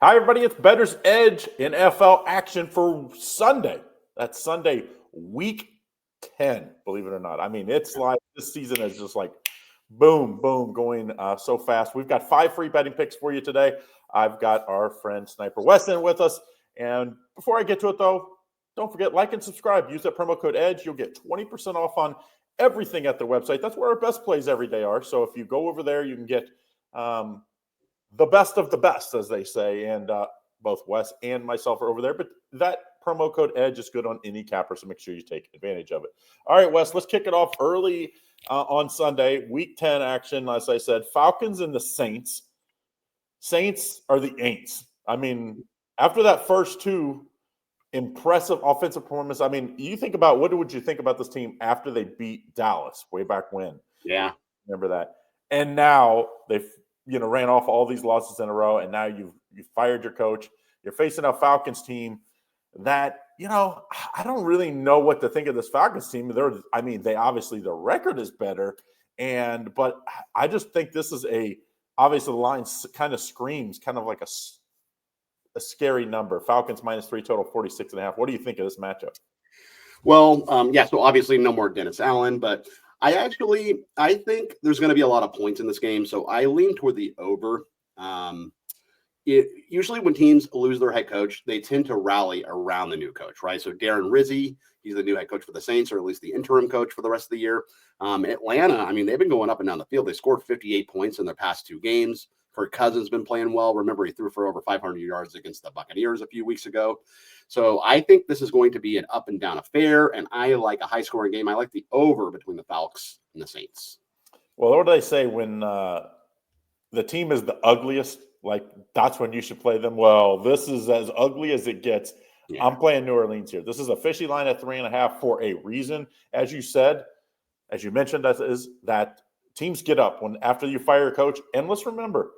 Hi, everybody. It's Bettors Edge in NFL action for Sunday. That's Sunday, week 10, believe it or not. I mean, it's like this season is just like boom, boom, going so fast. We've got 5 free betting picks for you today. I've got our friend Sniper Weston with us. And before I get to it, though, don't forget, like and subscribe. Use that promo code EDGE. You'll get 20% off on everything at the website. That's where our best plays every day are. So if you go over there, you can get the best of the best, as they say, and both Wes and myself are over there. But that promo code EDGE is good on any capper, so make sure you take advantage of it. All right, Wes, let's kick it off early on Sunday, Week 10 action. As I said, Falcons and the Saints. Saints are the Aints. I mean, after that first two impressive offensive performance, I mean, you think about what would you think about this team after they beat Dallas way back when? Yeah. Remember that? And now they've ran off all these losses in a row, and now you've fired your coach. You're facing a Falcons team that, I don't really know what to think of this Falcons team. They obviously the record is better, but I just think this is obviously the line kind of screams kind of like a scary number. Falcons -3 total, 46.5. What do you think of this matchup? Well, so obviously no more Dennis Allen, but I think there's going to be a lot of points in this game, so I lean toward the over. Usually when teams lose their head coach, they tend to rally around the new coach, right? So Darren Rizzi, he's the new head coach for the Saints, or at least the interim coach for the rest of the year. Atlanta, they've been going up and down the field. They scored 58 points in their past 2 games. Kirk Cousins been playing well. Remember, he threw for over 500 yards against the Buccaneers a few weeks ago. So I think this is going to be an up and down affair, and I like a high-scoring game. I like the over between the Falcons and the Saints. Well, what do they say when the team is the ugliest? Like, that's when you should play them. Well, this is as ugly as it gets. Yeah. I'm playing New Orleans here. This is a fishy line at 3.5 for a reason. As you mentioned, that teams get up after you fire a coach. And let's remember,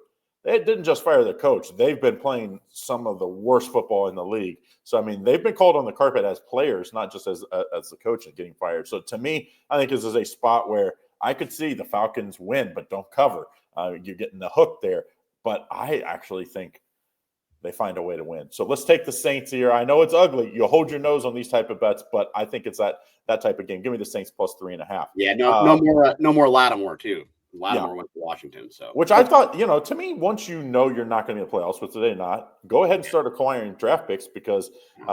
they didn't just fire the coach. They've been playing some of the worst football in the league. So, they've been called on the carpet as players, not just as the coach is getting fired. So, to me, I think this is a spot where I could see the Falcons win, but don't cover. You're getting the hook there. But I actually think they find a way to win. So, let's take the Saints here. I know it's ugly. You'll hold your nose on these type of bets, but I think it's that type of game. Give me the Saints +3.5. Yeah, no more Lattimore, too. Lattimore went to Washington. So, which I thought, to me, once you're not going to be in the playoffs, but today not, go ahead and start acquiring draft picks because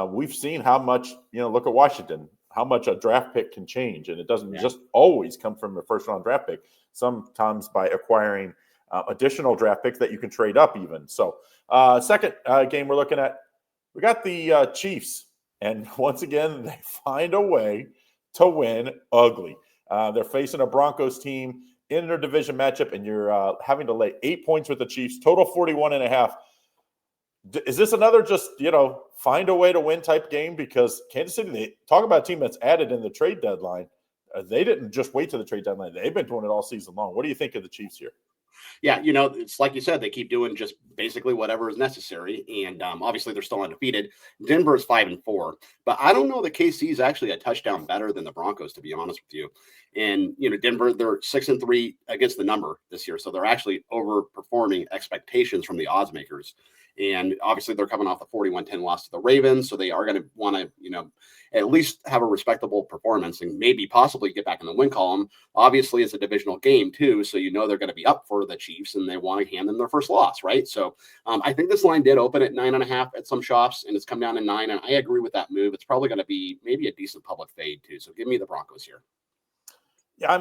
we've seen how much, look at Washington, how much a draft pick can change. And it doesn't just always come from a first-round draft pick. Sometimes by acquiring additional draft picks that you can trade up even. So, second game we're looking at, we got the Chiefs. And once again, they find a way to win ugly. They're facing a Broncos team in their division matchup, and you're having to lay 8 points with the Chiefs, total 41.5. Is this another just, find a way to win type game? Because Kansas City, they talk about a team that's added in the trade deadline. They didn't just wait to the trade deadline. They've been doing it all season long. What do you think of the Chiefs here? Yeah, it's like you said, they keep doing just basically whatever is necessary. And obviously they're still undefeated. Denver is 5-4, but I don't know that KC is actually a touchdown better than the Broncos, to be honest with you. And, Denver, they're 6-3 against the number this year. So they're actually overperforming expectations from the odds makers. And obviously they're coming off the 41-10 loss to the Ravens. So they are going to want to, at least have a respectable performance and maybe possibly get back in the win column. Obviously it's a divisional game too. So, they're going to be up for the Chiefs and they want to hand them their first loss. Right. So I think this line did open at 9.5 at some shops and it's come down to 9. And I agree with that move. It's probably going to be maybe a decent public fade too. So give me the Broncos here. Yeah.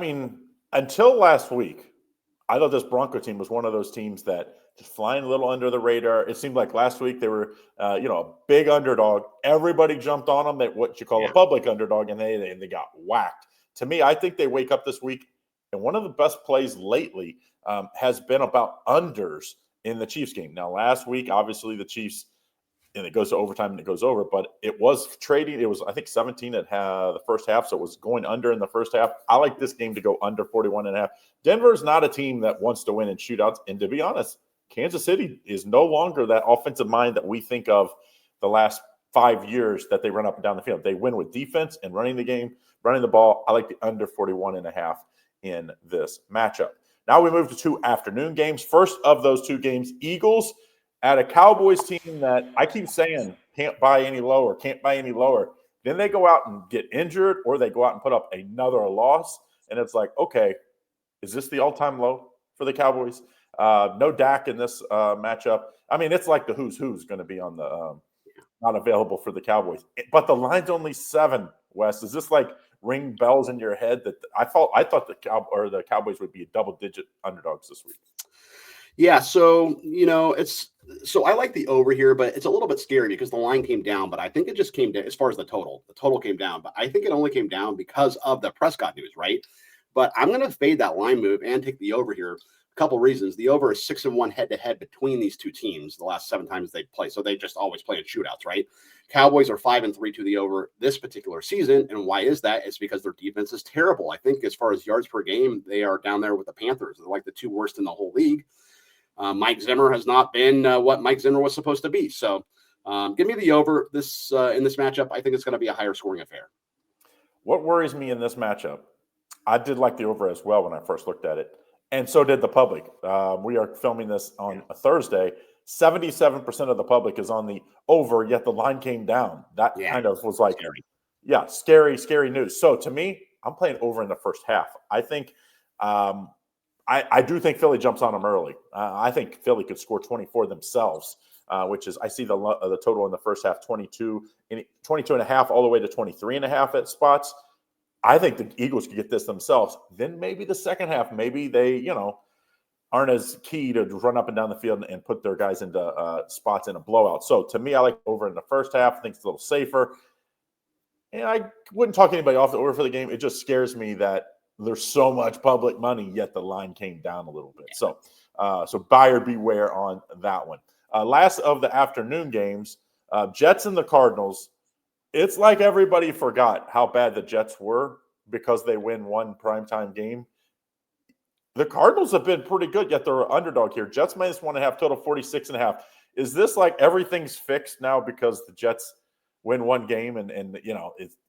Until last week, I thought this Bronco team was one of those teams that just flying a little under the radar. It seemed like last week they were, a big underdog. Everybody jumped on them at what you call a public underdog, and they got whacked. To me, I think they wake up this week, and one of the best plays lately has been about unders in the Chiefs game. Now, last week, obviously the Chiefs, and it goes to overtime and it goes over, but it was trading. It was, I think, 17 at the first half, so it was going under in the first half. I like this game to go under 41.5. Denver's not a team that wants to win in shootouts, and to be honest, Kansas City is no longer that offensive mind that we think of the last 5 years that they run up and down the field. They win with defense and running the game, running the ball. I like the under 41.5 in this matchup. Now we move to 2 afternoon games. First of those 2 games, Eagles at a Cowboys team that I keep saying can't buy any lower, can't buy any lower. Then they go out and get injured, or they go out and put up another loss. And it's like, okay, is this the all-time low for the Cowboys? No Dak in this matchup. I mean, it's like the who's going to be on the not available for the Cowboys. But the line's only 7, Wes. Is this like ring bells in your head that I thought the Cowboys would be double-digit underdogs this week? Yeah, so I like the over here, but it's a little bit scary because the line came down, but I think it just came down as far as the total. The total came down, but I think it only came down because of the Prescott news, right? But I'm going to fade that line move and take the over here. A couple reasons. The over is 6-1 head-to-head between these two teams the last 7 times they play, so they just always play in shootouts, right? Cowboys are 5-3 to the over this particular season, and why is that? It's because their defense is terrible. I think as far as yards per game, they are down there with the Panthers. They're like the 2 worst in the whole league. Mike Zimmer has not been what Mike Zimmer was supposed to be. So give me the over this in this matchup. I think it's going to be a higher scoring affair. What worries me in this matchup, I did like the over as well when I first looked at it, and so did the public. We are filming this on a Thursday. 77% of the public is on the over, yet the line came down. That kind of was like, scary news. So to me, I'm playing over in the first half. I think I do think Philly jumps on them early. I think Philly could score 24 themselves, which is I see the total in the first half 22 and a half all the way to 23 and a half at spots. I think the Eagles could get this themselves. Then maybe the second half, maybe they aren't as key to run up and down the field and put their guys into spots in a blowout. So to me, I like over in the first half. I think it's a little safer. And I wouldn't talk anybody off the over for the game. It just scares me that there's so much public money, yet the line came down a little bit. So buyer beware on that one. Last of the afternoon games, Jets and the Cardinals. It's like everybody forgot how bad the Jets were because they win one primetime game. The Cardinals have been pretty good, yet they're an underdog here. Jets minus 1.5, total 46.5. Is this like everything's fixed now because the Jets win one game and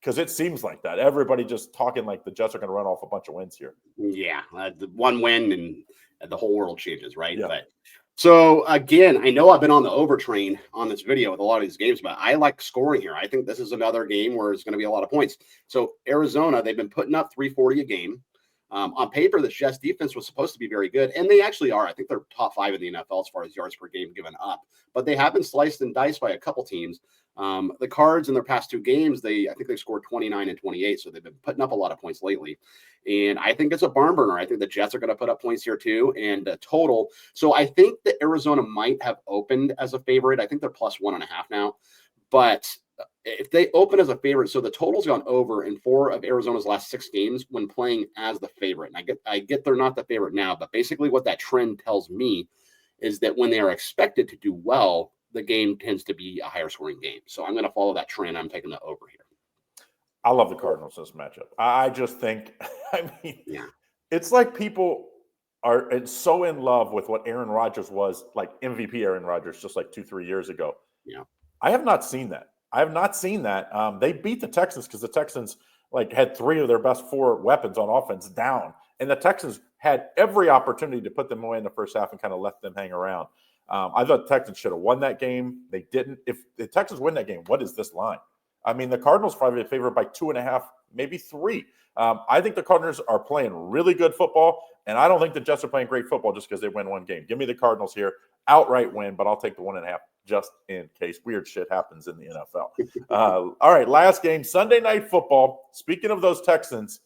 because it seems like that. Everybody just talking like the Jets are going to run off a bunch of wins here. Yeah, the one win and the whole world changes, right? Yeah. But so again, I know I've been on the over train on this video with a lot of these games, but I like scoring here. I think this is another game where it's going to be a lot of points. So Arizona, they've been putting up 340 a game. On paper, the Jets defense was supposed to be very good, and they actually are. I think they're top 5 in the NFL as far as yards per game given up, but they have been sliced and diced by a couple teams. The Cards in their past 2 games, I think they've scored 29 and 28, so they've been putting up a lot of points lately. And I think it's a barn burner. I think the Jets are going to put up points here too, and total. So I think that Arizona might have opened as a favorite. I think they're plus 1.5 now, but if they open as a favorite, so the total's gone over in 4 of Arizona's last 6 games when playing as the favorite. And I get they're not the favorite now, but basically what that trend tells me is that when they are expected to do well, the game tends to be a higher scoring game. So I'm going to follow that trend. I'm taking the over here. I love the Cardinals in this matchup. I just think, it's like people are so in love with what Aaron Rodgers was, like MVP Aaron Rodgers, just like 2-3 years ago. Yeah, I have not seen that. They beat the Texans because the Texans had 3 of their best 4 weapons on offense down, and the Texans had every opportunity to put them away in the first half and kind of left them hang around. I thought the Texans should have won that game. They didn't. If the Texans win that game, what is this line? I mean, the Cardinals probably favored by 2.5, maybe 3. I think the Cardinals are playing really good football, and I don't think the Jets are playing great football just because they win one game. Give me the Cardinals here, outright win, but I'll take the 1.5 just in case weird shit happens in the NFL. All right, last game, Sunday Night Football. Speaking of those Texans,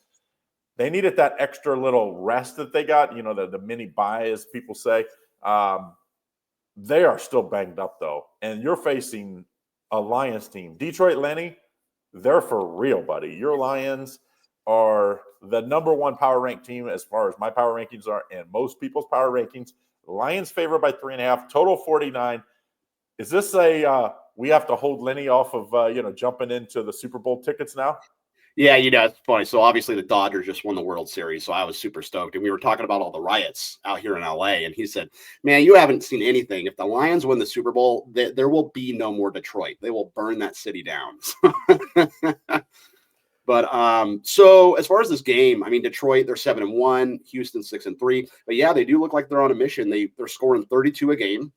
they needed that extra little rest that they got, the mini bye, as people say. They are still banged up, though, and you're facing a Lions team. Detroit Lenny, they're for real, buddy. Your Lions are the number 1 power ranked team as far as my power rankings are and most people's power rankings. Lions favored by 3.5, total 49. Is this we have to hold Lenny off of jumping into the Super Bowl tickets now? Yeah, it's funny. So obviously the Dodgers just won the World Series, so I was super stoked. And we were talking about all the riots out here in LA, and he said, "Man, you haven't seen anything. If the Lions win the Super Bowl, there will be no more Detroit. They will burn that city down." But so as far as this game, I mean, Detroit, they're 7-1, Houston 6-3. But yeah, they do look like they're on a mission. They're scoring 32 a game.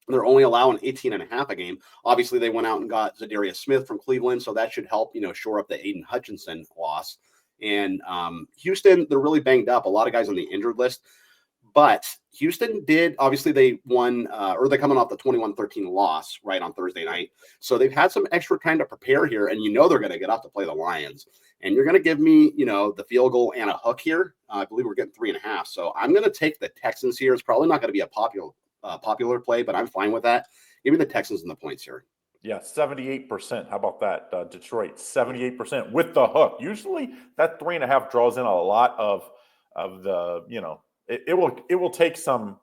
They're only allowing 18.5 a game. Obviously, they went out and got Zadarius Smith from Cleveland, so that should help, shore up the Aiden Hutchinson loss. And Houston, they're really banged up. A lot of guys on the injured list. But Houston obviously they won, or they're coming off the 21-13 loss right on Thursday night. So they've had some extra time to prepare here, and they're going to get up to play the Lions. And you're going to give me, the field goal and a hook here. I believe we're getting 3.5. So I'm going to take the Texans here. It's probably not going to be a popular play, but I'm fine with that. Give me the Texans and the points here. Yeah, 78%. How about that? Detroit, 78% with the hook. Usually that 3.5 draws in a lot of the, it will take some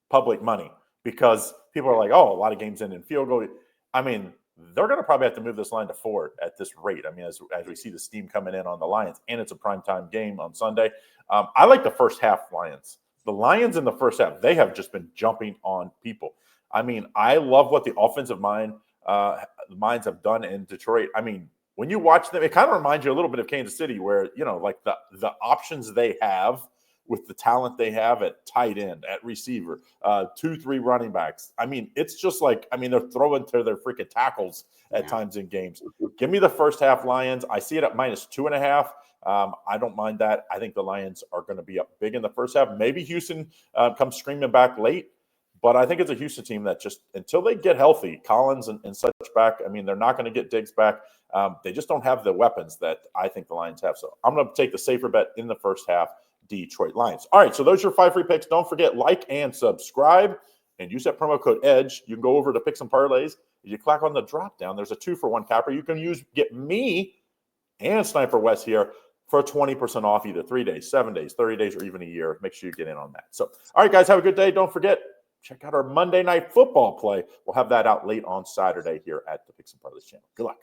public money because people are like, oh, a lot of games end in field goal. I mean, they're going to probably have to move this line to 4 at this rate. I mean, as we see the steam coming in on the Lions, and it's a primetime game on Sunday. I like the first half Lions. The Lions in the first half, they have just been jumping on people. I mean, I love what the offensive minds have done in Detroit. I mean, when you watch them, it kind of reminds you a little bit of Kansas City where, like the options they have with the talent they have at tight end, at receiver, 2-3 running backs. I mean, it's just like, they're throwing to their freaking tackles at times in games. Give me the first half Lions. I see it at -2.5. I don't mind that. I think the Lions are going to be up big in the first half. Maybe Houston comes screaming back late, but I think it's a Houston team that just, until they get healthy, Collins and such back, they're not going to get Diggs back. They just don't have the weapons that I think the Lions have. So I'm going to take the safer bet in the first half, Detroit Lions. All right, so those are your 5 free picks. Don't forget, like and subscribe, and use that promo code EDGE. You can go over to Picks and Parlays. If you click on the drop down, there's a 2-for-1 capper. You can get me and Sniper West here for 20% off either 3 days, 7 days, 30 days, or even a year. Make sure you get in on that. So, all right, guys, have a good day. Don't forget, check out our Monday Night Football play. We'll have that out late on Saturday here at the Picks and Parlays channel. Good luck.